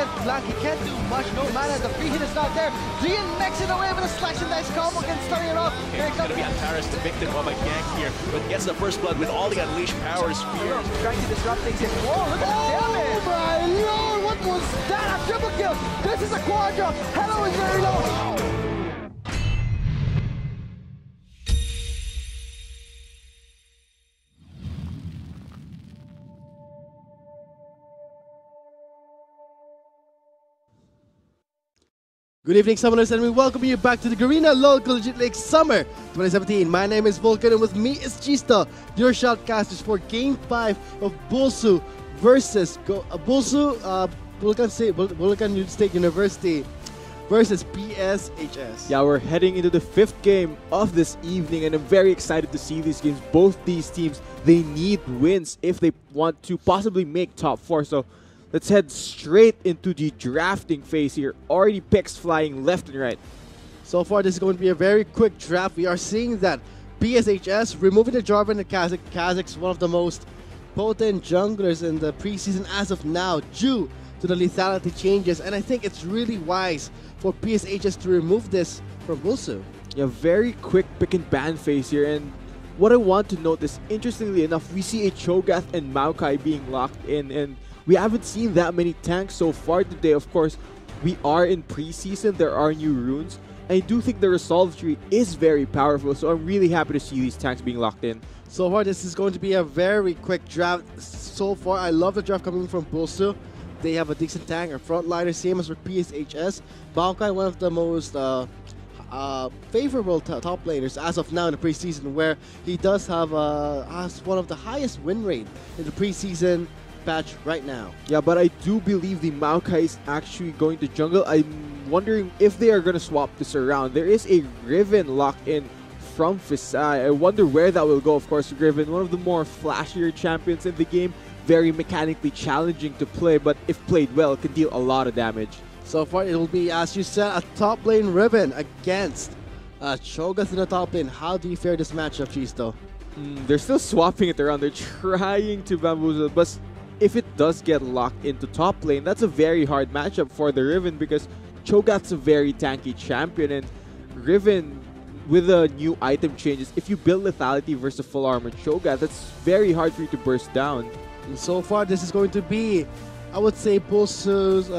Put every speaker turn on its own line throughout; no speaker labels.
point blank. He can't do much. No mana. The free hit is not there. Gian makes it away with a slash and dice combo against starting it off.
Okay, he's going to be Antares, the victim of a gank here, but gets the first blood with all the unleashed power spheres.
Trying to disrupt things. Whoa, look at the damage!
Oh my lord, what was that? A triple kill! This is a quadra! Hello is very low! Good evening, summoners, and we welcome you back to the Garena Local Legit League Summer 2017. My name is Vulcan, and with me is Chista, your shoutcasters for Game 5 of BULSU versus Vulcan State University versus PSHS.
Yeah, we're heading into the 5th game of this evening, and I'm very excited to see these games. Both these teams, they need wins if they want to possibly make top 4. So let's head straight into the drafting phase here. Already picks flying left and right.
So far, this is going to be a very quick draft. We are seeing that PSHS removing the Jarvan and Kha'Zix. Kha'Zix, one of the most potent junglers in the preseason as of now, due to the lethality changes. And I think it's really wise for PSHS to remove this from BULSU.
Yeah, very quick pick and ban phase here. And what I want to note is, interestingly enough, we see a Cho'Gath and Maokai being locked in, and we haven't seen that many tanks so far today. Of course, we are in preseason. There are new runes. I do think the Resolve tree is very powerful, so I'm really happy to see these tanks being locked in.
So far, this is going to be a very quick draft. So far, I love the draft coming from BULSU. They have a decent tank, a frontliner, same as for PSHS. Maokai, one of the most favorable top laners as of now in the preseason, where he does have has one of the highest win rate in the preseason patch right now.
Yeah, but I do believe the Maokai is actually going to jungle. I'm wondering if they are going to swap this around. There is a Riven locked in from Fisai. I wonder where that will go. Of course, Riven, one of the more flashier champions in the game, very mechanically challenging to play, but if played well, can deal a lot of damage.
So far, it will be, as you said, a top lane Riven against Cho'Gath in the top lane. How do you fare this matchup, Chisto?
They're still swapping it around. They're trying to bamboozle, but if it does get locked into top lane, that's a very hard matchup for the Riven, because Cho'Gath's a very tanky champion, and Riven, with the new item changes, if you build lethality versus full armor Cho'Gath, that's very hard for you to burst down.
And so far, this is going to be, I would say, BULSU's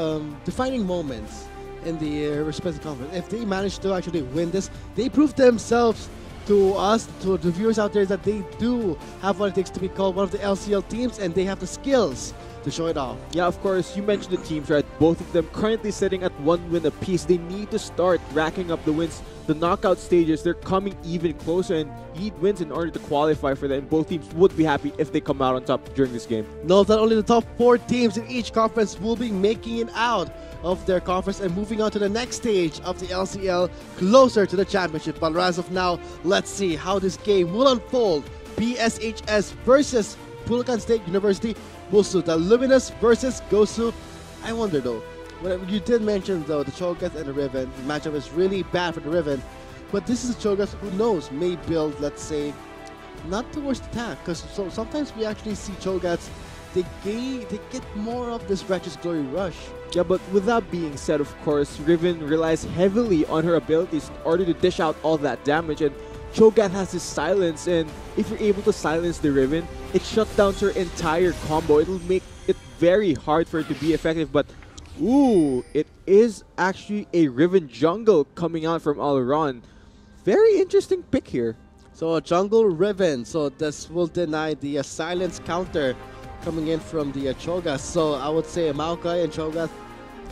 defining moments in the respective conference. If they manage to actually win this, they prove themselves to us, to the viewers out there, that they do have what it takes to be called one of the LCL teams, and they have the skills to show it off.
Yeah, of course, you mentioned the teams, right? Both of them currently sitting at 1 win apiece. They need to start racking up the wins. The knockout stages, they're coming even closer, and you need wins in order to qualify for that. And both teams would be happy if they come out on top during this game.
Note that only the top 4 teams in each conference will be making it out of their conference and moving on to the next stage of the LCL, closer to the championship. But as of now, let's see how this game will unfold. PSHS versus Vulcan State University, BULSU, the Luminous versus Gosu. I wonder though, you did mention though the Cho'Gath and the Riven matchup is really bad for the Riven, but this is a Cho'Gath who knows may build, let's say, not the worst attack, because sometimes we actually see Cho'Gaths, they get more of this Righteous Glory rush.
Yeah, but with that being said, of course, Riven relies heavily on her abilities in order to dish out all that damage, and Cho'Gath has his silence, and if you're able to silence the Riven, it shuts down her entire combo. It'll make it very hard for it to be effective, but ooh, it is actually a Riven jungle coming out from Alron. Very interesting pick here.
So a jungle Riven, so this will deny the silence counter coming in from the Cho'Gath. So I would say a Maokai and Cho'Gath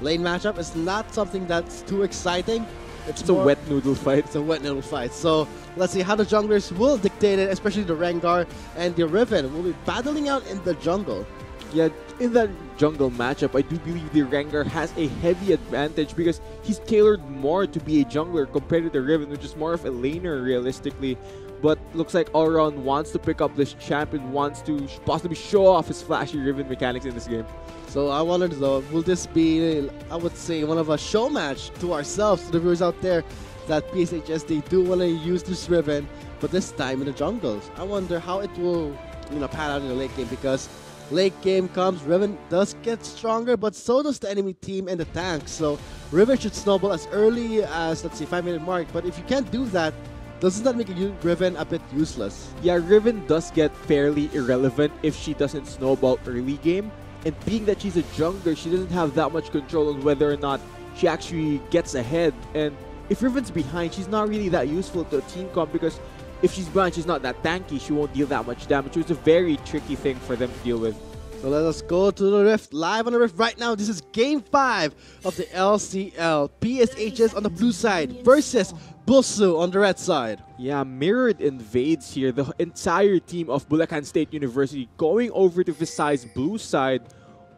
lane matchup is not something that's too exciting.
It's a wet noodle fight.
It's a wet noodle fight. So let's see how the junglers will dictate it, especially the Rengar and the Riven will be battling out in the jungle.
Yeah, in that jungle matchup, I do believe the Rengar has a heavy advantage because he's tailored more to be a jungler compared to the Riven, which is more of a laner realistically. But looks like Allround wants to pick up this champion, wants to possibly show off his flashy Riven mechanics in this game.
So I wondered though, will this be, I would say, one of a show match to ourselves, to the viewers out there, that PSHS, they do want to use this Riven, but this time in the jungles. I wonder how it will, pan out in the late game, because late game comes, Riven does get stronger, but so does the enemy team and the tank. So Riven should snowball as early as, let's see, 5-minute mark. But if you can't do that, doesn't that make Riven a bit useless?
Yeah, Riven does get fairly irrelevant if she doesn't snowball early game. And being that she's a jungler, she doesn't have that much control on whether or not she actually gets ahead. And if Riven's behind, she's not really that useful to a team comp because if she's behind, she's not that tanky. She won't deal that much damage. It was a very tricky thing for them to deal with.
So let us go to the Rift, live on the Rift right now. This is Game 5 of the LCL. PSHS on the blue side versus BULSU on the red side.
Yeah, mirrored invades here. The entire team of Bulacan State University going over to Visay's blue side,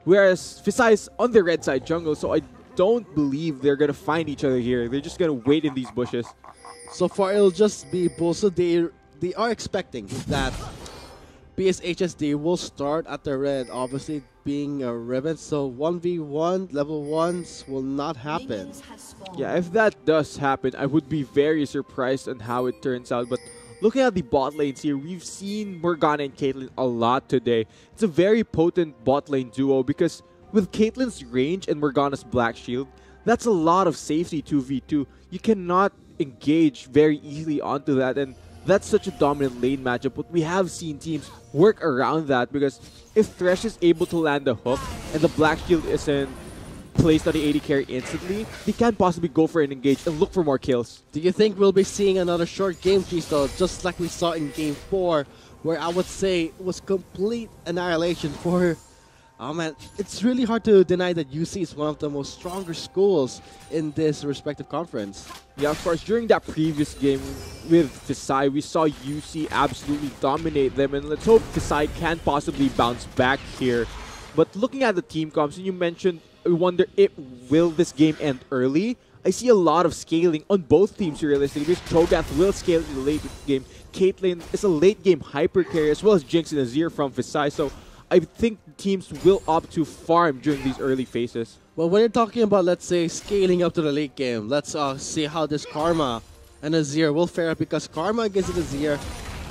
whereas Visay's on the red side jungle. So I don't believe they're going to find each other here. They're just going to wait in these bushes.
So far, it'll just be BULSU. They are expecting that PSHS, they will start at the red, obviously being a Riven. So 1v1, level 1s will not happen.
Yeah, if that does happen, I would be very surprised on how it turns out. But looking at the bot lanes here, we've seen Morgana and Caitlyn a lot today. It's a very potent bot lane duo because with Caitlyn's range and Morgana's Black Shield, that's a lot of safety 2v2. You cannot engage very easily onto that, and that's such a dominant lane matchup. But we have seen teams work around that because if Thresh is able to land a hook and the Black Shield isn't placed on the AD carry instantly, they can't possibly go for an engage and look for more kills.
Do you think we'll be seeing another short game, Cristo, just like we saw in Game 4, where I would say it was complete annihilation for... Oh man, it's really hard to deny that UC is one of the most stronger schools in this respective conference.
Yeah, of course, during that previous game with Visay, we saw UC absolutely dominate them, and let's hope Visay can possibly bounce back here. But looking at the team comps, and you mentioned, I wonder will this game end early? I see a lot of scaling on both teams realistically because Cho'Gath will scale in the late game. Caitlyn is a late game hyper carry as well as Jinx and Azir from Visay, so I think teams will opt to farm during these early phases.
Well, when you're talking about, let's say, scaling up to the late game, let's see how this Karma and Azir will fare because Karma against Azir,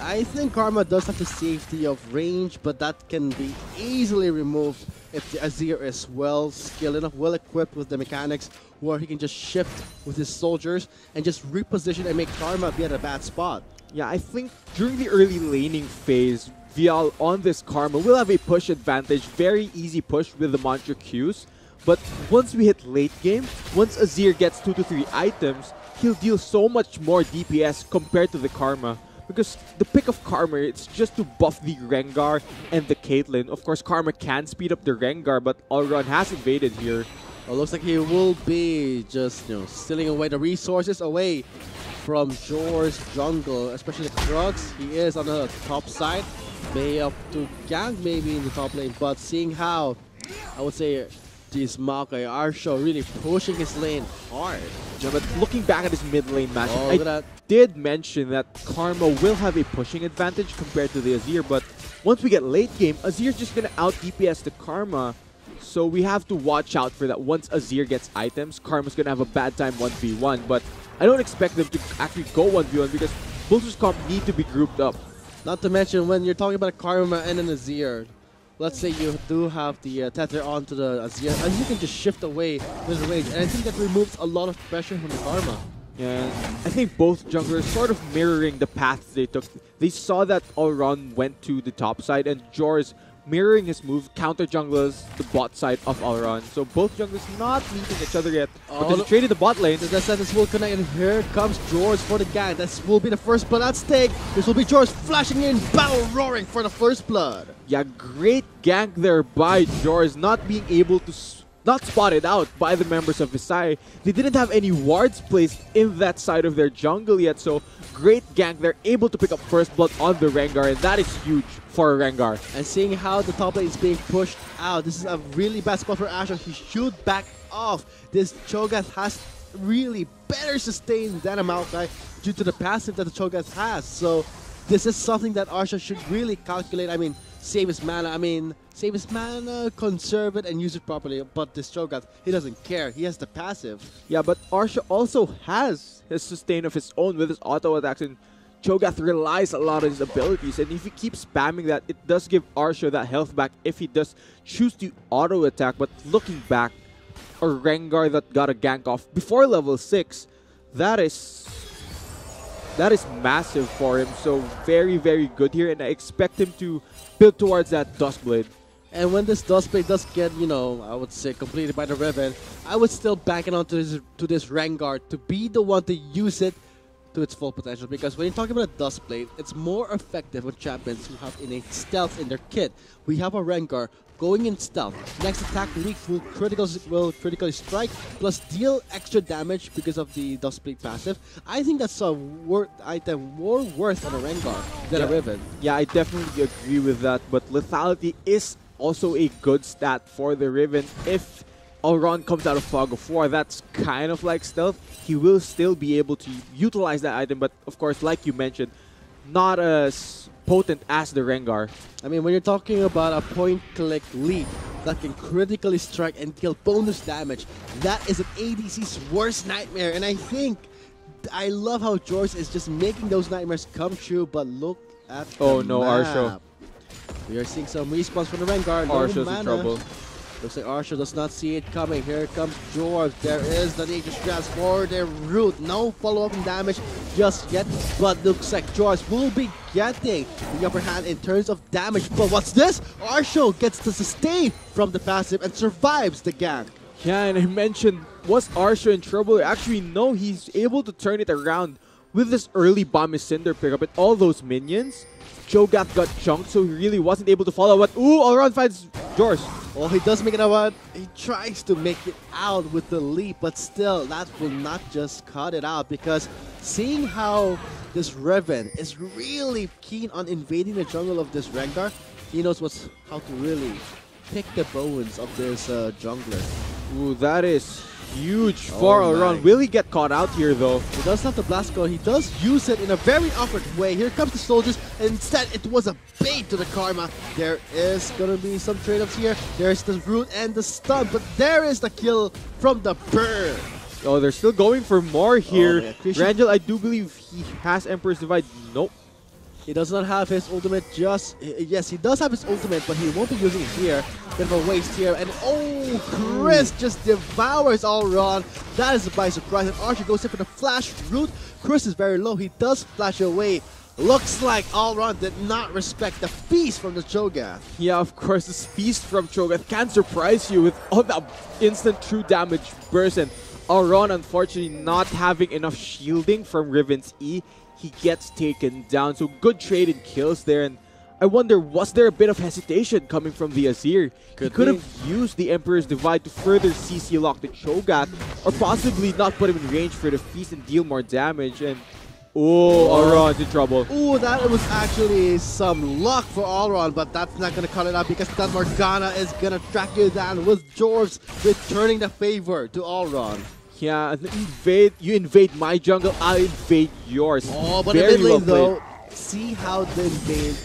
I think Karma does have the safety of range, but that can be easily removed if the Azir is well skilled enough, well equipped with the mechanics where he can just shift with his soldiers and just reposition and make Karma be at a bad spot.
Yeah, I think during the early laning phase, Vial on this Karma will have a push advantage, very easy push with the Mantra Qs. But once we hit late game, once Azir gets 2 to 3 items, he'll deal so much more DPS compared to the Karma. Because the pick of Karma, it's just to buff the Rengar and the Caitlyn. Of course, Karma can speed up the Rengar, but Alron has invaded here.
Well, looks like he will be just, stealing away the resources away from Jor's jungle, especially the Krugs. He is on the top side. May up to gank maybe in the top lane, but seeing how, I would say, this Maokai Arsho really pushing his lane hard.
Yeah, but looking back at his mid lane matchup, I did mention that Karma will have a pushing advantage compared to the Azir, but once we get late game, Azir's just going to out DPS the Karma. So we have to watch out for that. Once Azir gets items, Karma's going to have a bad time 1v1, but I don't expect them to actually go 1v1 because BULSU's comp need to be grouped up.
Not to mention, when you're talking about a Karma and an Azir, let's say you do have the tether onto the Azir, and you can just shift away with range, and I think that removes a lot of pressure from the Karma.
Yeah, I think both junglers sort of mirroring the paths they took. They saw that Alron went to the top side, and Jor's mirroring his move, counter junglers the bot side of Alron. So both junglers not meeting each other yet, but they traded the bot lane.
The Sentinels will connect, and here comes George for the gank. This will be the first blood at stake. This will be George flashing in, battle roaring for the first blood.
Yeah, great gank there by George, not being able to not spotted out by the members of Visay. They didn't have any wards placed in that side of their jungle yet, so great gank. They're able to pick up first blood on the Rengar, and that is huge for a Rengar.
And seeing how the top lane is being pushed out, this is a really bad spot for Asher. He should back off. This Cho'Gath has really better sustain than a Maokai due to the passive that the Cho'Gath has. So this is something that Arsha should really calculate. I mean, save his mana, conserve it, and use it properly. But this Cho'Gath, he doesn't care. He has the passive.
Yeah, but Arsha also has his sustain of his own with his auto attacks. And Cho'Gath relies a lot on his abilities, and if he keeps spamming that, it does give Arsho that health back if he does choose to auto attack. But looking back, a Rengar that got a gank off before level 6, that is massive for him. So very, very good here, and I expect him to build towards that Duskblade.
And when this Duskblade does get, you know, I would say completed by the Riven, I would still bank it onto this Rengar to be the one to use it to its full potential. Because when you're talking about a Duskblade, it's more effective with champions who have innate stealth in their kit. We have a Rengar going in stealth. Next attack leak will critically strike, plus deal extra damage because of the Duskblade passive. I think that's a item more worth on a Rengar than a Riven.
Yeah, I definitely agree with that. But lethality is also a good stat for the Riven. If Elrond comes out of Fog of War, that's kind of like stealth. He will still be able to utilize that item, but of course, like you mentioned, not as potent as the Rengar.
I mean, when you're talking about a point-click leap that can critically strike and deal bonus damage, that is an ADC's worst nightmare. And I think, I love how George is just making those nightmares come true, but look at the map.
Arsho.
We are seeing some respawns from the Rengar.
Arsho's in trouble.
Looks like Arsho does not see it coming. Here comes George. There is the nature straps for their root. No follow-up in damage just yet, but looks like George will be getting the upper hand in terms of damage. But what's this? Arsho gets the sustain from the passive and survives the gank.
Yeah, and I mentioned, was Arsho in trouble? Actually, no, he's able to turn it around with this early Bomb Cinder pickup and all those minions. Cho'Gath got chunked, so he really wasn't able to follow. But ooh, Elrond finds George.
Oh, he does make it out. He tries to make it out with the leap, but still, that will not just cut it out, because seeing how this Riven is really keen on invading the jungle of this Rengar, he knows how to really pick the bones of this jungler.
Ooh, that is huge for Elrond. Will he get caught out here, though?
He does have the blast gun. He does use it in a very awkward way. Here comes the soldiers. Instead, it was a bait to the Karma. There is going to be some trade-offs here. There's the root and the stun, but there is the kill from the burn.
Oh, they're still going for more here.
Yeah,
Rangel, I do believe he has Emperor's Divide. Nope.
He does not have his ultimate just... Yes, he does have his ultimate, but he won't be using it here. Bit of a waste here. And oh, Chris just devours Elrond. That is by surprise. And Archer goes in for the flash root. Chris is very low. He does flash away. Looks like Elrond did not respect the feast from the Cho'Gath.
Yeah, of course, this feast from Cho'Gath can surprise you with all that instant true damage burst. And Elrond, unfortunately, not having enough shielding from Riven's E, he gets taken down. So good trade in kills there. And I wonder, was there a bit of hesitation coming from the Azir? He could have used the Emperor's Divide to further CC lock the Cho'Gath, or possibly not put him in range for the feast and deal more damage. And Elrond's in trouble.
Oh, that was actually some luck for Elrond, but that's not going to cut it out, because that Morgana is going to track you down, with George returning the favor to Elrond.
Yeah, you invade my jungle, I'll invade yours.
Oh, but in mid lane though, see how they invade.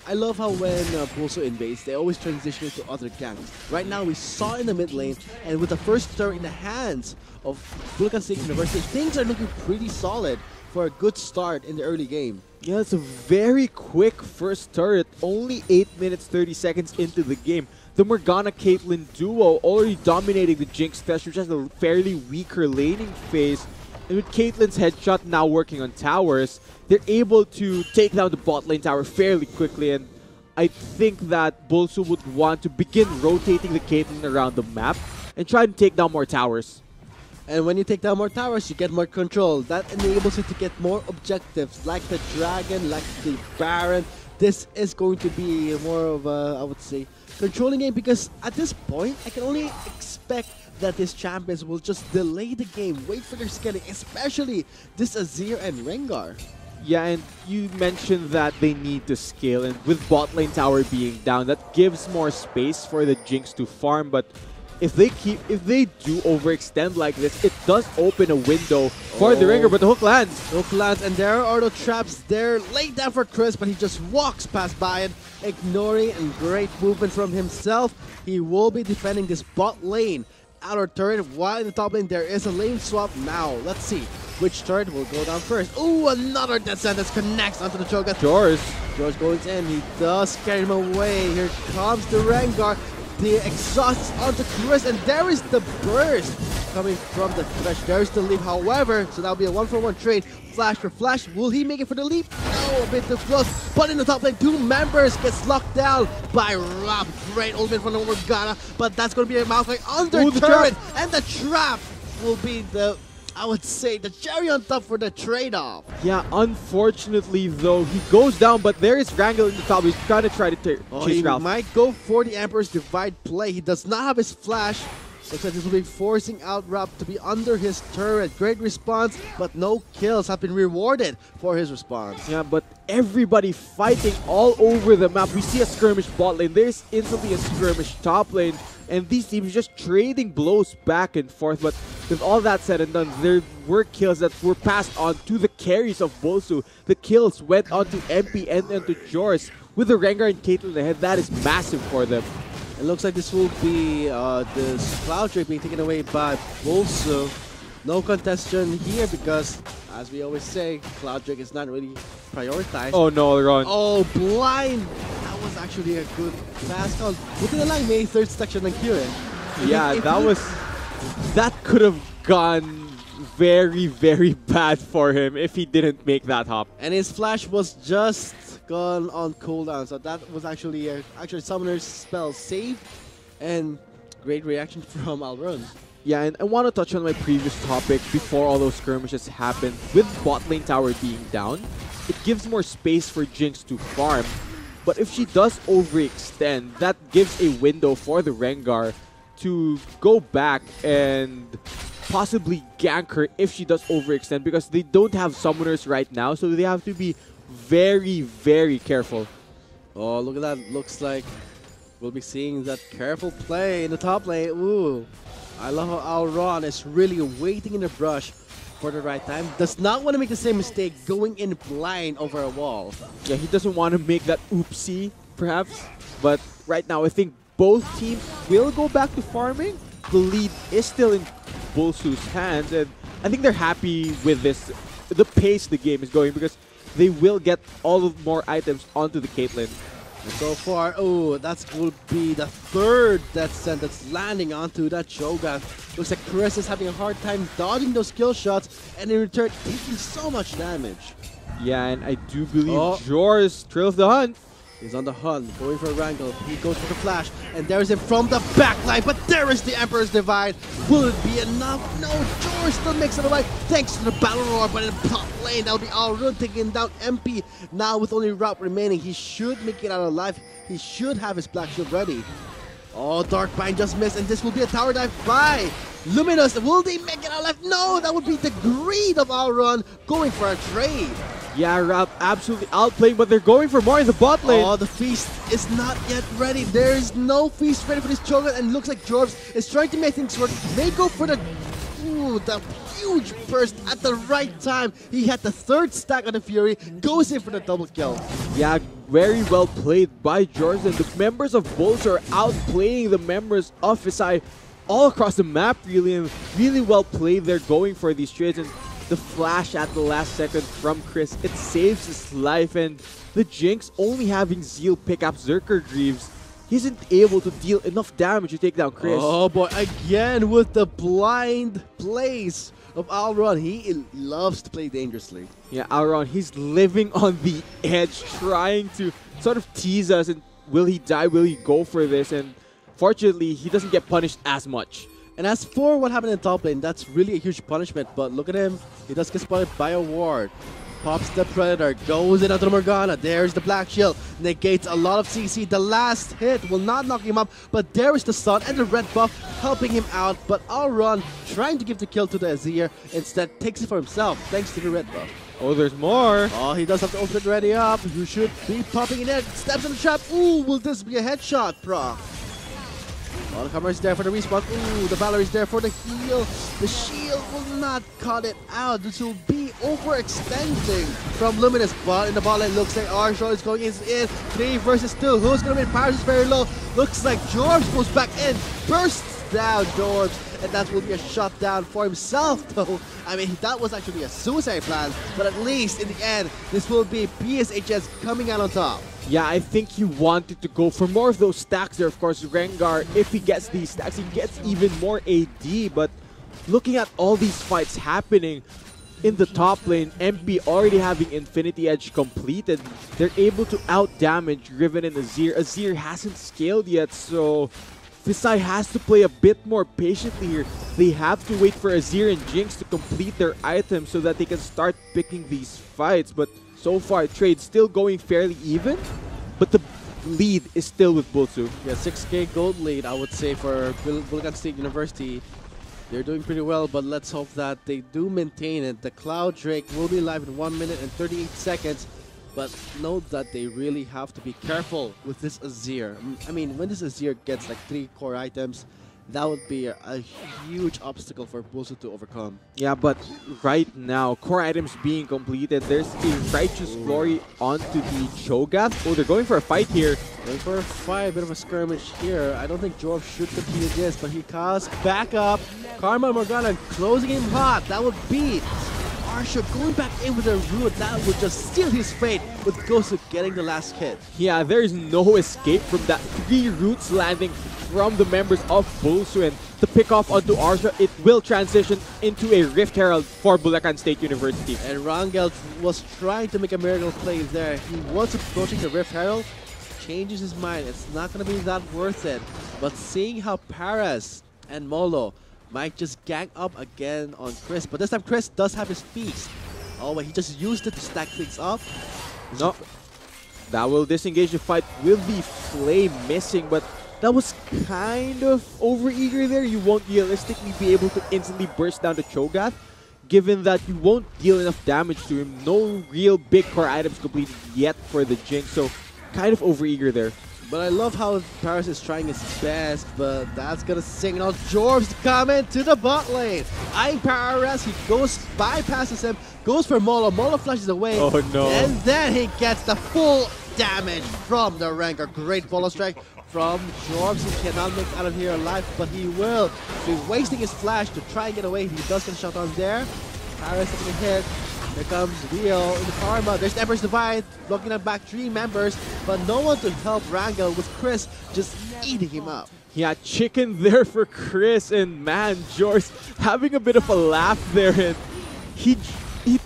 I love how when BULSU invades, they always transition into other ganks. Right now, we saw in the mid lane, and with the first turret in the hands of Bulacan State University, things are looking pretty solid for a good start in the early game.
Yeah, it's a very quick first turret, only 8 minutes 30 seconds into the game. The Morgana-Caitlyn duo already dominating the Jinx Fest, which has a fairly weaker laning phase. And with Caitlyn's headshot now working on towers, they're able to take down the bot lane tower fairly quickly. And I think that BULSU would want to begin rotating the Caitlyn around the map and try to take down more towers.
And when you take down more towers, you get more control. That enables you to get more objectives, like the Dragon, like the Baron. This is going to be more of a, I would say, controlling game, because at this point, I can only expect that these champions will just delay the game, wait for their scaling, especially this Azir and Rengar.
Yeah, and you mentioned that they need to scale, and with bot lane tower being down, that gives more space for the Jinx to farm. But if they do overextend like this, it does open a window for the Rengar, but the hook lands.
Hook lands, and there are the traps there laid down for Chris, but he just walks past by it, ignoring, and great movement from himself. He will be defending this bot lane outer turret, while in the top lane there is a lane swap now. Let's see which turret will go down first. Ooh, another death sentence connects onto the Cho'Gath. George goes in, he does carry him away. Here comes the Rengar. The exhaust is onto Chris, and there is the burst coming from the Thresh. There is the leap, however, so that'll be a 1-for-1 trade. Flash for Flash. Will he make it for the leap? No, a bit too close. But in the top lane, 2 members gets locked down by Rob. Great ultimate from the Morgana, but that's going to be a Malphite under turret, and the trap will be the, I would say, the cherry on top for the trade-off.
Yeah, unfortunately though, he goes down, but there is Wrangle in the top. He's trying to chase Ralph.
He might go for the Emperor's Divide play. He does not have his flash. Looks like this will be forcing out Ralph to be under his turret. Great response, but no kills have been rewarded for his response.
Yeah, but everybody fighting all over the map. We see a skirmish bot lane. There's instantly a skirmish top lane. And these teams just trading blows back and forth. But with all that said and done, there were kills that were passed on to the carries of BULSU. The kills went on to MP and to Jors. With the Rengar and Caitlyn ahead, that is massive for them.
It looks like this will be this Cloud Drake being taken away by BULSU. No contestation here because, as we always say, Cloud Drake is not really prioritized.
Oh no, Ron.
Oh, blind! That was actually a good fast call. Within the line, made third section and Kieran.
Yeah, that could have gone very, very bad for him if he didn't make that hop.
And his flash was just gone on cooldown, so that was actually Summoner's spell saved, and great reaction from Alrun.
Yeah, and I want to touch on my previous topic before all those skirmishes happened. With bot lane tower being down, it gives more space for Jinx to farm. But if she does overextend, that gives a window for the Rengar to go back and possibly gank her if she does overextend, because they don't have summoners right now, so they have to be very, very careful.
Oh, look at that. Looks like we'll be seeing that careful play in the top lane. Ooh. I love how Alron is really waiting in the brush for the right time. Does not want to make the same mistake going in blind over a wall.
Yeah, he doesn't want to make that oopsie, perhaps. But right now, I think both teams will go back to farming. The lead is still in BULSU's hands, and I think they're happy with this, the pace the game is going, because they will get all of more items onto the Caitlyn.
And so far, oh, that will be the third death sentence landing onto that Cho'Gath. Looks like Chris is having a hard time dodging those kill shots, and in return, taking so much damage.
Yeah, and I do believe Jors trails the hunt.
He's on the hunt, going for a wrangle. He goes for the flash, and there's him from the backline, but there is the Emperor's Divide. Will it be enough? No, George still makes it alive thanks to the Battle Roar, but in the top lane, that'll be Alrun taking down MP. Now with only Route remaining, he should make it out alive. He should have his Black Shield ready. Oh, Dark Bind just missed, and this will be a tower dive by Luminous. Will they make it out alive? No, that would be the greed of Alrun going for a trade.
Yeah, Ralph absolutely outplaying, but they're going for more in the bot lane.
Oh, the feast is not yet ready. There is no feast ready for this Cho'Gath, and looks like Jorbs is trying to make things work. They go for the huge burst at the right time. He had the third stack on the Fury, goes in for the double kill.
Yeah, very well played by Jorbs, and the members of BULSU are outplaying the members of SI all across the map, really, and really well played. They're going for these trades, and the flash at the last second from Chris, it saves his life, and the Jinx only having Zeal pick up Zerker Greaves, he isn't able to deal enough damage to take down Chris.
Oh boy, again with the blind plays of Alron. He loves to play dangerously.
Yeah, Alron, he's living on the edge, trying to sort of tease us, and will he die, will he go for this, and fortunately, he doesn't get punished as much.
And as for what happened in top lane, that's really a huge punishment. But look at him. He does get spotted by a ward. Pops the Predator. Goes in onto the Morgana. There's the Black Shield. Negates a lot of CC. The last hit will not knock him up. But there is the stun and the red buff helping him out. But Alrun trying to give the kill to the Azir. Instead takes it for himself thanks to the red buff.
Oh, there's more.
Oh, he does have the ultimate ready up. You should be popping in there. Steps in the trap. Ooh, will this be a headshot, Proc? Oh, the camera is there for the respawn. Ooh, the Valor is there for the heal. The shield will not cut it out. This will be overextending from Luminous. But in the ball lane, looks like Arshol is going in. 3 versus 2. Who's going to win? Paris is very low. Looks like Jorbs goes back in. Bursts down Jorbs. and that will be a shutdown for himself though. I mean, that was actually a suicide plan, but at least in the end, this will be PSHS coming out on top.
Yeah, I think he wanted to go for more of those stacks there. Of course, Rengar, if he gets these stacks, he gets even more AD. But looking at all these fights happening in the top lane, MP already having Infinity Edge completed, they're able to out-damage Riven and Azir. Azir hasn't scaled yet, so Visai has to play a bit more patiently here. They have to wait for Azir and Jinx to complete their items so that they can start picking these fights. But so far, trade still going fairly even, but the lead is still with BULSU.
Yeah, 6k gold lead, I would say, for Bulacan State University. They're doing pretty well, but let's hope that they do maintain it. The Cloud Drake will be live in 1 minute and 38 seconds, but note that they really have to be careful with this Azir. I mean, when this Azir gets like 3 core items, that would be a huge obstacle for BULSU to overcome.
Yeah, but right now, core items being completed, there's a Righteous Glory onto the Cho'Gath. Oh, they're going for a fight here.
Going for a fight, a bit of a skirmish here. I don't think Jorv should continue this, but he casts back up. Karma Morgana closing him hot. That would be Arsha going back in with a root. That would just seal his fate with Gosu getting the last hit.
Yeah, there's no escape from that. 3 roots landing from the members of BULSU, and the pick off onto Arsha, it will transition into a Rift Herald for Bulacan State University.
And Rangel was trying to make a miracle play there. He was approaching the Rift Herald, changes his mind. It's not going to be that worth it. But seeing how Paras and Molo might just gang up again on Chris, but this time Chris does have his feast. Oh, but he just used it to stack things up.
No, that will disengage the fight with the Flame missing, but that was kind of overeager there. You won't realistically be able to instantly burst down the Cho'Gath, given that you won't deal enough damage to him. No real big core items completed yet for the Jinx, so kind of overeager there.
But I love how Paras is trying his best, but that's gonna signal Jorv's comment to the bot lane. Eyeing Paras, he bypasses him, goes for Molo. Molo flashes away.
Oh no.
And then he gets the full damage from the Rengar. Great bolo strike from Jorvs. He cannot make out of here alive, but he will be wasting his flash to try and get away. He does get a shot on there. Paras taking a hit. Here comes Rio in the Karma. There's Emperor's Divide blocking up back 3 members, but no one to help Rangel with Chris just eating him up.
Yeah, chicken there for Chris, and man, George having a bit of a laugh there, and he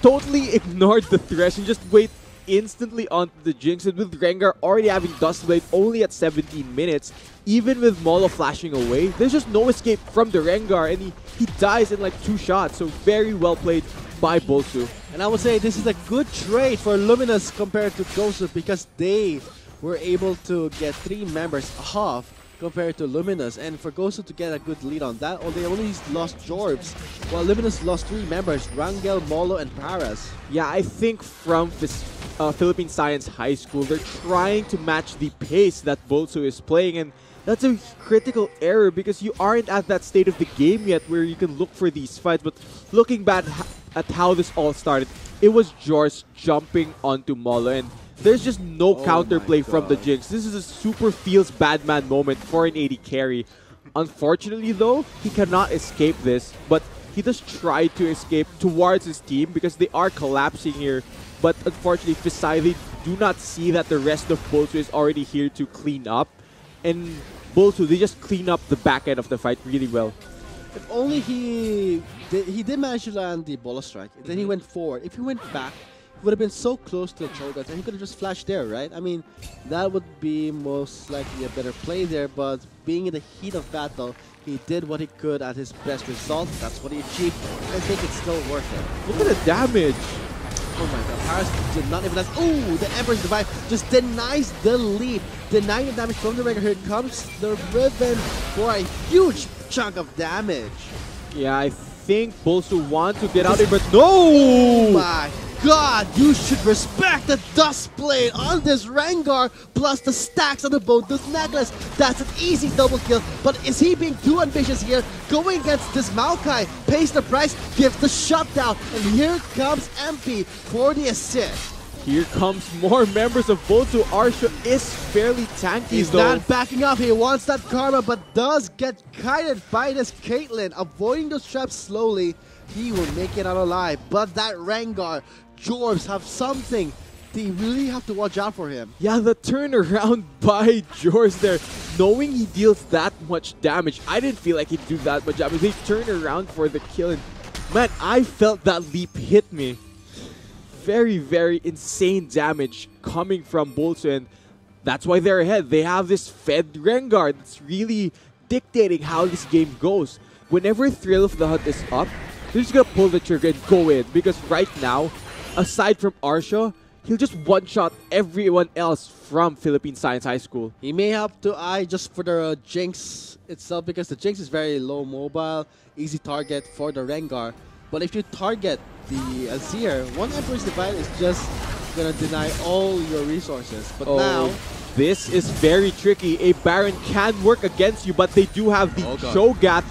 totally ignored the thresh and just wait instantly onto the Jinx. And with Rengar already having Dustblade only at 17 minutes, even with Molo flashing away, there's just no escape from the Rengar, and he dies in like 2 shots. So very well played by BULSU.
And I would say this is a good trade for Luminous compared to Gosu, because they were able to get 3 members off compared to Luminous. And for Gosu to get a good lead on that, they only lost Jorvs, while Luminous lost 3 members, Rangel, Molo, and Paras.
Yeah, I think from Philippine Science High School, they're trying to match the pace that BULSU is playing, and that's a critical error because you aren't at that state of the game yet where you can look for these fights. But looking back at how this all started, it was George jumping onto Molo, and there's just no counterplay from the Jinx. This is a super feels bad man moment for an AD carry. Unfortunately though, he cannot escape this, but he does try to escape towards his team because they are collapsing here. But unfortunately, Visai, they do not see that the rest of BULSU is already here to clean up. And BULSU, they just clean up the back end of the fight really well.
If only he did manage to land the Bola Strike, then he went forward. If he went back, he would have been so close to the Cho'Gath, and he could have just flashed there, right? I mean, that would be most likely a better play there, but being in the heat of battle, he did what he could at his best result. That's what he achieved. I think it's still worth it.
Look at the damage.
Oh my god, Paras did not even last. Ooh, the Emperor's Divide just denies the lead. Denying the damage from the Rengar. Here comes the Riven for a huge chunk of damage.
Yeah, I think BULSU want to get out there, but no!
Oh my god, you should respect the Dustblade on this Rengar, plus the stacks on the Bonedust necklace. That's an easy double kill, but is he being too ambitious here? Going against this Maokai, pays the price, gives the shutdown, and here comes MP for the assist.
Here comes more members of BULSU. Arsha is fairly tanky
He's
though.
not backing up. He wants that karma, but does get kited by this Caitlyn. Avoiding those traps slowly. He will make it out alive. But that Rengar, Jorbs have something. They really have to watch out for him.
Yeah, the turnaround by Jors there. Knowing he deals that much damage, I didn't feel like he'd do that much damage. They turn around for the kill. And man, I felt that leap hit me. Very, very insane damage coming from BULSU, and that's why they're ahead. They have this fed Rengar that's really dictating how this game goes. Whenever Thrill of the Hunt is up, they're just gonna pull the trigger and go in, because right now, aside from Arsha, he'll just one-shot everyone else from Philippine Science High School.
He may have to eye just for the Jinx itself, because the Jinx is very low mobile, easy target for the Rengar. But if you target the Azir, one Emperor's Divide is just gonna deny all your resources. But now,
this is very tricky. A Baron can work against you, but they do have the Shogat.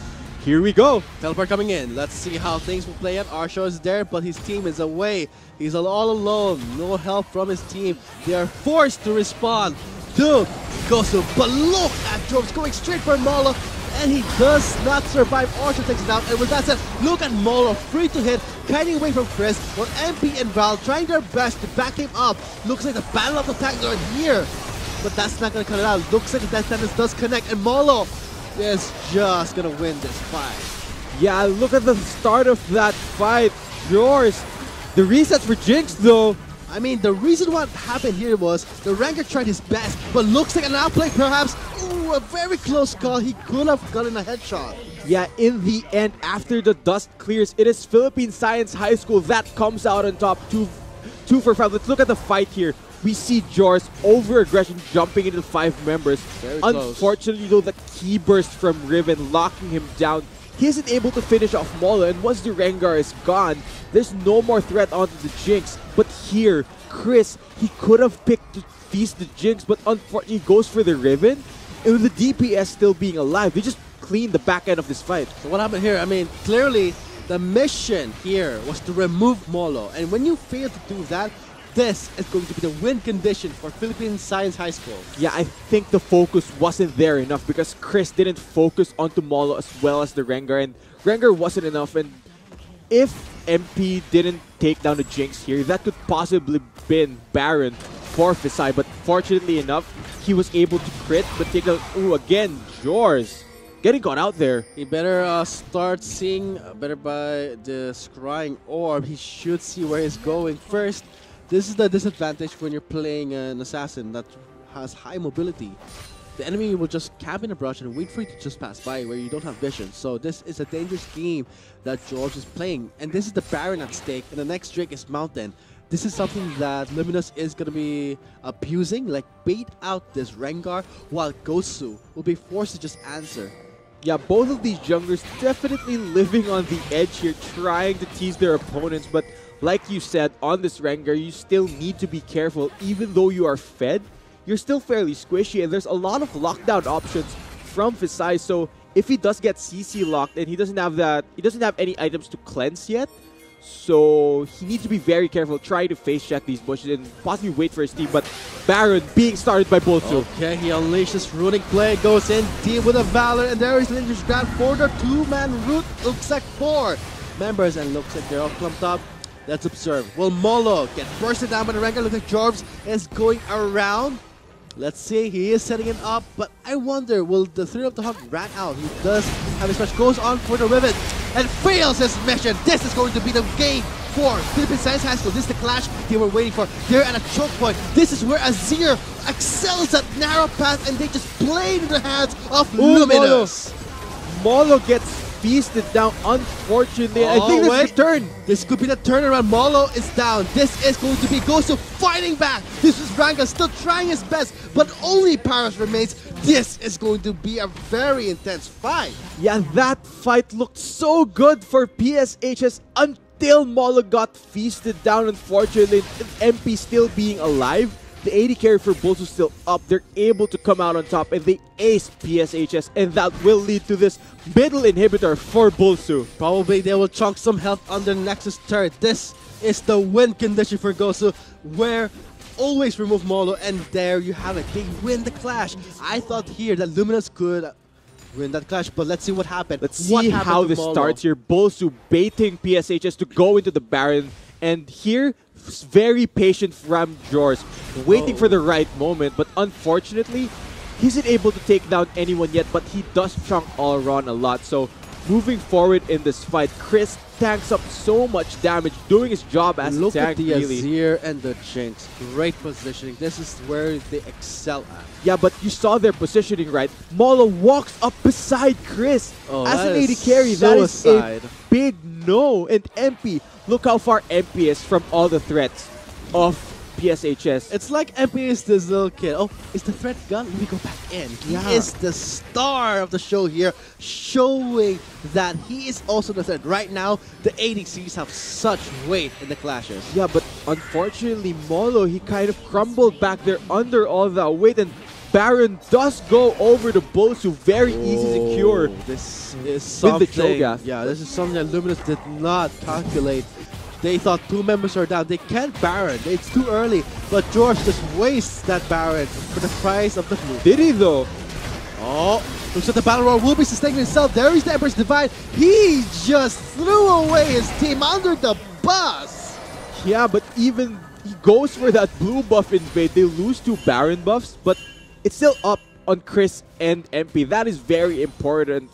Here we go.
Teleport coming in. Let's see how things will play out. Arsha is there, but his team is away. He's all alone. No help from his team. They are forced to respond to BULSU. But look at Jorbs going straight for Molo, and he does not survive. Arsha takes it down. And with that said, look at Molo, free to hit, kiting away from Chris, while MP and Val trying their best to back him up. Looks like the battle of the tanks are here, but that's not going to cut it out. Looks like the Death Sentence does connect, and Molo is just gonna win this fight.
Yeah, look at the start of that fight. Yours. The resets for Jinx though.
I mean, the reason what happened here was the Rengar tried his best, but looks like an outplay perhaps. Ooh, a very close call. He could have gotten a headshot.
Yeah, in the end, after the dust clears, it is Philippine Science High School that comes out on top. 2 for 5. Let's look at the fight here. We see Jors over-aggression jumping into 5 members. Unfortunately though, the key burst from Riven locking him down. He isn't able to finish off Molo, and once the Rengar is gone, there's no more threat onto the Jinx. But here, Chris, he could have picked to feast the Jinx, but unfortunately he goes for the Riven. And with the DPS still being alive, they just clean the back end of this fight.
So what happened here? I mean, clearly the mission here was to remove Molo, and when you fail to do that, this is going to be the win condition for Philippine Science High School.
Yeah, I think the focus wasn't there enough because Chris didn't focus onto Molo as well as the Rengar, and Rengar wasn't enough. And if MP didn't take down the Jinx here, that could possibly been Baron for Fisai, but fortunately enough, he was able to crit, but take a... Ooh, again, Jors getting caught out there.
He better start seeing better by the scrying orb. He should see where he's going first. This is the disadvantage when you're playing an assassin that has high mobility. The enemy will just camp in a brush and wait for you to just pass by where you don't have vision. So this is a dangerous game that George is playing. And this is the Baron at stake, and the next Drake is Mountain. This is something that Luminous is going to be abusing, like bait out this Rengar, while BULSU will be forced to just answer.
Yeah, both of these junglers definitely living on the edge here, trying to tease their opponents, but like you said, on this Rengar, you still need to be careful. Even though you are fed, you're still fairly squishy, and there's a lot of lockdown options from Fisai. So if he does get CC locked and he doesn't have any items to cleanse yet, so he needs to be very careful, try to face check these bushes and possibly wait for his team. But Baron being started by BULSU.
Okay, he unleashes Runic Blade, goes in deep with a Valor, and there is Ninja's grab for the 2-man root. Looks like 4 members, and looks like they're all clumped up. Let's observe. Will Molo get bursted down by the Rengar? Looks like Jorbs is going around. Let's see, he is setting it up, but I wonder, will the Thrill of the Hawk ran out? He does have his match, goes on for the Rivet, and fails his mission. This is going to be the game for Philippine Science High School. This is the clash they were waiting for. They're at a choke point. This is where Azir excels at narrow path, and they just play into the hands of Luminous.
Molo gets feasted down, unfortunately. I think this is the turn.
This could be the turnaround. Molo is down. This is going to be BULSU fighting back. This is Ranga still trying his best, but only Paris remains. This is going to be a very intense fight.
Yeah, that fight looked so good for PSHS until Molo got feasted down, unfortunately. MP still being alive. The AD carry for BULSU still up. They're able to come out on top, and they ace PSHS, and that will lead to this middle inhibitor for BULSU.
Probably they will chunk some health on the Nexus turret. This is the win condition for GOSU, where always remove Molo, and there you have it. They win the clash. I thought here that Luminous could win that clash, but let's see what happened.
Let's see how this starts here. BULSU baiting PSHS to go into the Baron, and here, very patient from Jors, waiting for the right moment, but unfortunately, he isn't able to take down anyone yet, but he does chunk all around a lot. So moving forward in this fight, Chris tanks up so much damage, doing his job as a tank.
Look at the
really.
Azir and the Jinx. Great positioning. This is where they excel at.
Yeah, but you saw their positioning, right? Molo walks up beside Chris as an AD carry. That is a big no. And MP, look how far MP is from all the threats of PSHS.
It's like MP is this little kid. Oh, is the threat gone? Let me go back in. He is the star of the show here, showing that he is also the threat. Right now, the ADCs have such weight in the clashes.
Yeah, but unfortunately, Molo, he kind of crumbled back there under all that weight, and Baron does go over to BULSU. Very easy to cure.
This is something.
With the Cho'Gath.
Yeah, this is something that Luminous did not calculate. They thought 2 members are down. They can't Baron. It's too early. But George just wastes that Baron for the price of the blue.
Did he though?
Oh, looks like the Battle Royale will be sustaining himself. There is the Emperor's Divide. He just threw away his team under the bus.
Yeah, but even he goes for that blue buff invade. They lose 2 Baron buffs, but it's still up on Chris and MP. That is very important.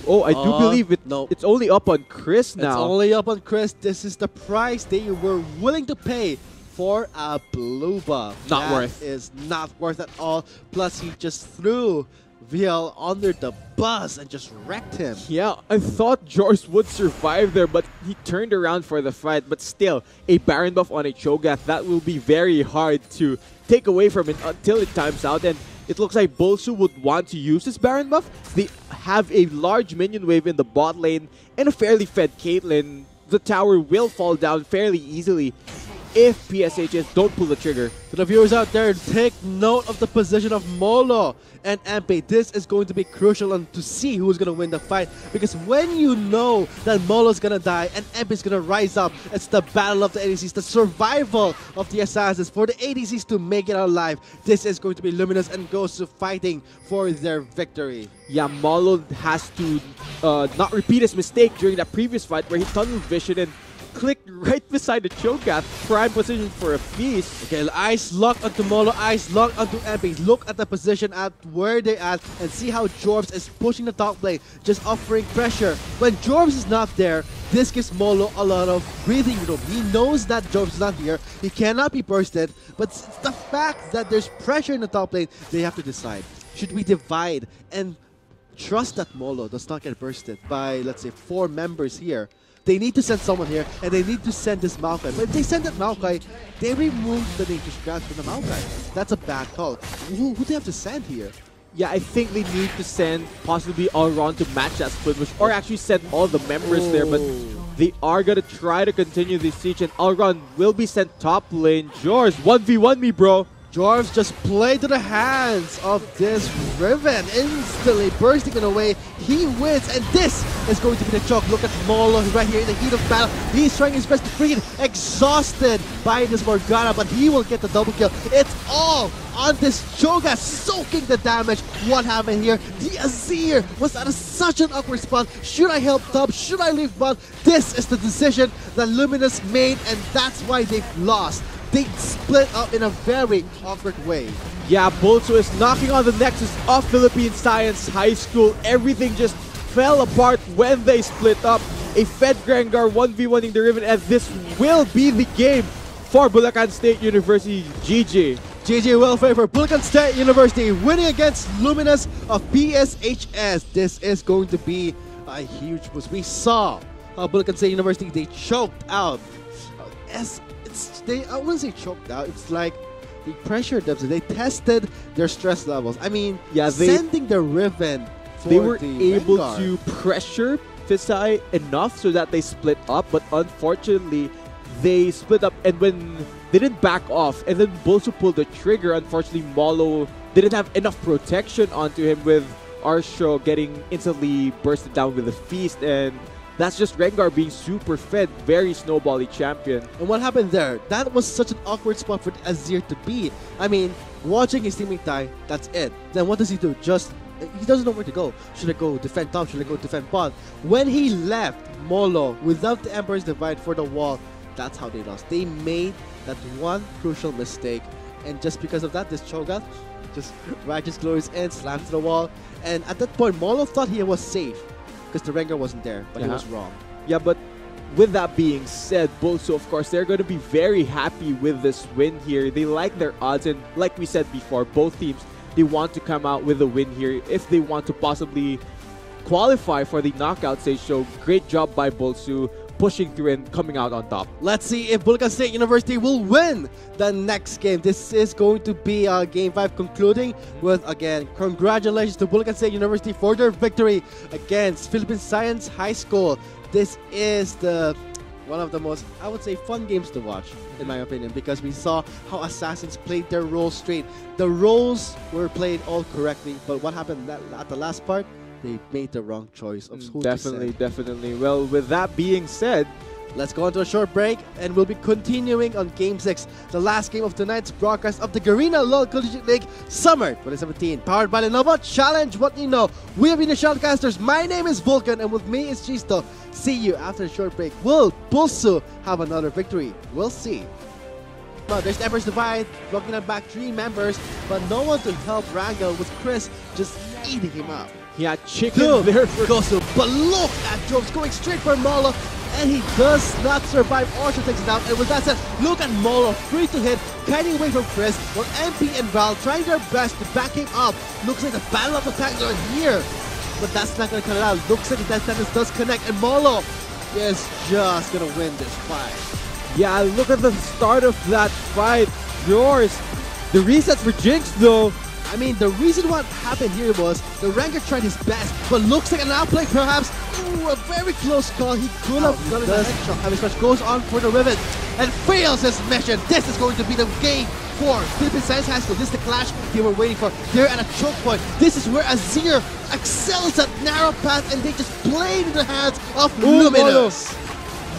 Oh, I do believe it.
No.
It's only up on Chris now.
It's only up on Chris. This is the price they were willing to pay for a blue buff.
Not worth.
That is not worth at all. Plus, he just threw VL under the bus and just wrecked him.
Yeah, I thought George would survive there, but he turned around for the fight. But still, a Baron buff on a Cho'Gath, that will be very hard to take away from it until it times out. And it looks like BULSU would want to use this Baron buff. They have a large minion wave in the bot lane and a fairly fed Caitlyn. The tower will fall down fairly easily if PSHS don't pull the trigger.
To the viewers out there, take note of the position of Molo and MP. This is going to be crucial to see who's going to win the fight, because when you know that Molo's going to die and MP is going to rise up, it's the battle of the ADCs, the survival of the assassins for the ADCs to make it out alive. This is going to be Luminous and GOSU fighting for their victory.
Yeah, Molo has to not repeat his mistake during that previous fight where he tunnel vision and clicked right beside the Cho'Gath, prime position for a feast.
Okay, eyes locked onto Molo, eyes locked onto MP. Look at the position at where they at and see how Jorbs is pushing the top lane, just offering pressure. When Jorbs is not there, this gives Molo a lot of breathing room. He knows that Jorbs is not here, he cannot be bursted, but it's the fact that there's pressure in the top lane, they have to decide. Should we divide and trust that Molo does not get bursted by, let's say, 4 members here? They need to send someone here, and they need to send this Maokai. But if they send that Maokai, they remove the Nature's Grasp from the Maokai. That's a bad call. Who do they have to send here?
Yeah, I think they need to send possibly Alron to match that split push, or actually send all the members there, but they are going to try to continue this siege, and Alron will be sent top lane. George, 1v1 me, bro.
George just played to the hands of this Riven, instantly bursting it away. He wins, and this is going to be the choke. Look at Molo right here in the heat of battle. He's trying his best to bring it, exhausted by this Morgana, but he will get the double kill. It's all on this Cho'Gath, soaking the damage. What happened here? The Azir was at such an awkward spot. Should I help top? Should I leave bot? This is the decision that Luminous made, and that's why they've lost. They split up in a very awkward way.
Yeah, BULSU is knocking on the nexus of Philippine Science High School. Everything just fell apart when they split up. A Fed Grengar 1v1ing the Riven, and this will be the game for Bulacan State University. GG.
GG welfare for Bulacan State University, winning against Luminous of PSHS. This is going to be a huge boost. We saw Bulacan State University, they choked out I wouldn't say choked out, it's like they pressured them, so they tested their stress levels. I mean, yeah, sending the Riven for
they were
the
able
Vanguard
to pressure Fisai enough so that they split up, but unfortunately they split up, and when they didn't back off, and then BULSU pulled the trigger, unfortunately Molo didn't have enough protection onto him, with Arsho getting instantly bursted down with a feast, and that's just Rengar being super fed, very snowbally champion.
And what happened there? That was such an awkward spot for Azir to be. I mean, watching his teammate die, that's it. Then what does he do? He doesn't know where to go. Should I go defend top? Should I go defend bot? When he left Molo without the Emperor's Divide for the wall, that's how they lost. They made that one crucial mistake, and just because of that, this Cho'Gath just Righteous Glories in, slammed to the wall, and at that point, Molo thought he was safe because the Rengar wasn't there, but he was wrong.
Yeah, but with that being said, BULSU, of course, they're going to be very happy with this win here. They like their odds, and like we said before, both teams, they want to come out with a win here if they want to possibly qualify for the knockout stage. So great job by BULSU, pushing through and coming out on top.
Let's see if Bulacan State University will win the next game. This is going to be Game 5 concluding with, again, congratulations to Bulacan State University for their victory against Philippine Science High School. This is one of the most, I would say, fun games to watch, in my opinion, because we saw how Assassins played their roles straight. The roles were played all correctly, but what happened at the last part? They made the wrong choice of who to send.
Definitely. Well, with that being said,
let's go on to a short break, and we'll be continuing on Game 6, the last game of tonight's broadcast of the Garena LOL Collegiate League Summer 2017, powered by Lenovo. Challenge what you know. We have been the Shoutcasters. My name is Vulcan, and with me is Chisto. See you after a short break. Will BULSU have another victory? We'll see. Well, there's Emperor's Divide, blocking them back 3 members, but no one to help wrangle, with Chris just eating him up.
Yeah, chicken there for
BULSU, but look at Jobs going straight for Molo, and he does not survive. Arsho takes it down, and with that said, look at Molo, free to hit, kiting away from Chris, while MP and Val trying their best to back him up. Looks like the battle of the tanks are here, but that's not going to cut it out. Looks like the death sentence does connect, and Molo is just going to win this fight.
Yeah, look at the start of that fight. Yours. The resets for Jinx, though.
I mean, the reason what happened here was the Rengar tried his best, but looks like an outplay perhaps. Ooh, a very close call. He could have done it. Headshot goes on for the Rivet and fails his mission. This is going to be the game for Philippine Science High School. This is the clash they were waiting for. They're at a choke point. This is where Azir excels at narrow path, and they just played in the hands of Luminous.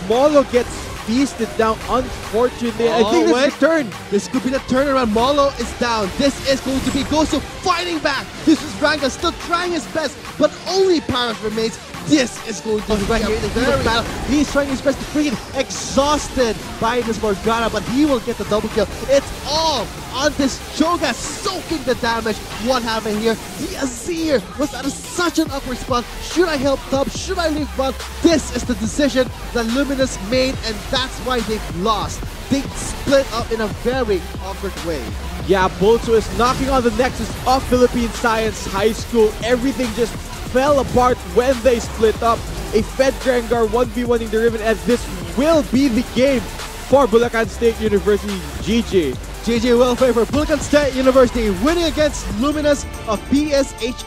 Molo gets feasted down, unfortunately. I think this is the turn.
This could be the turnaround. Molo is down. This is going to be BULSU fighting back. This is Ranga still trying his best, but only Paras remains. This is going to be right here in the battle. He's trying his best to bring it, exhausted by this Morgana, but he will get the double kill. It's all on this Cho'Gath soaking the damage. What happened here? The Azir was at such an awkward spot. Should I help top? Should I leave bot? This is the decision that Luminous made, and that's why they've lost. They split up in a very awkward way.
Yeah, BULSU is knocking on the nexus of Philippine Science High School. Everything just fell apart when they split up. A Fed Rengar 1v1ing the Riven, and this will be the game for Bulacan State University. GG.
GG welfare for Bulacan State University, winning against Luminous of PSHS.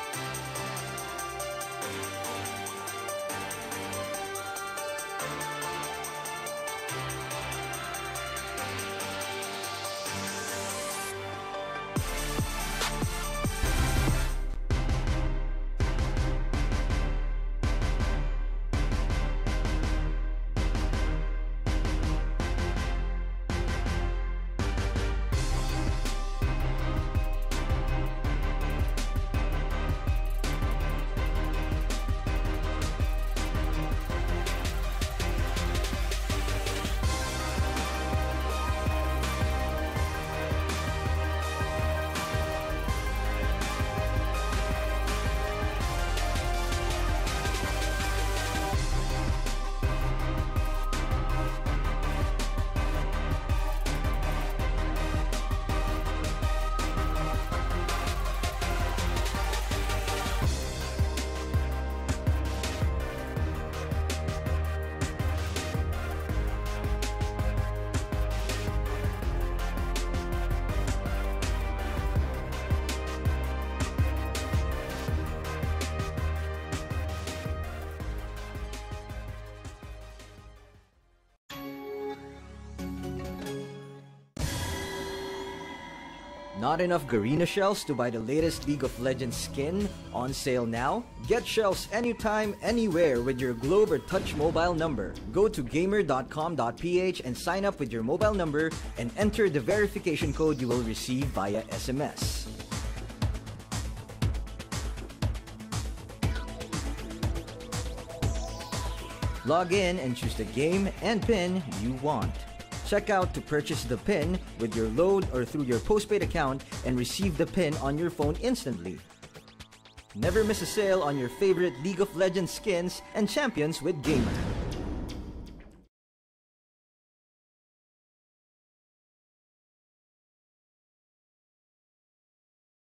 Not enough Garena shells to buy the latest League of Legends skin? On sale now? Get shells anytime, anywhere with your Globe or Touch mobile number. Go to gamer.com.ph and sign up with your mobile number and enter the verification code you will receive via SMS. Log in and choose the game and pin you want. Check out to purchase the pin with your load or through your postpaid account and receive the pin on your phone instantly. Never miss a sale on your favorite League of Legends skins and champions with Gamer.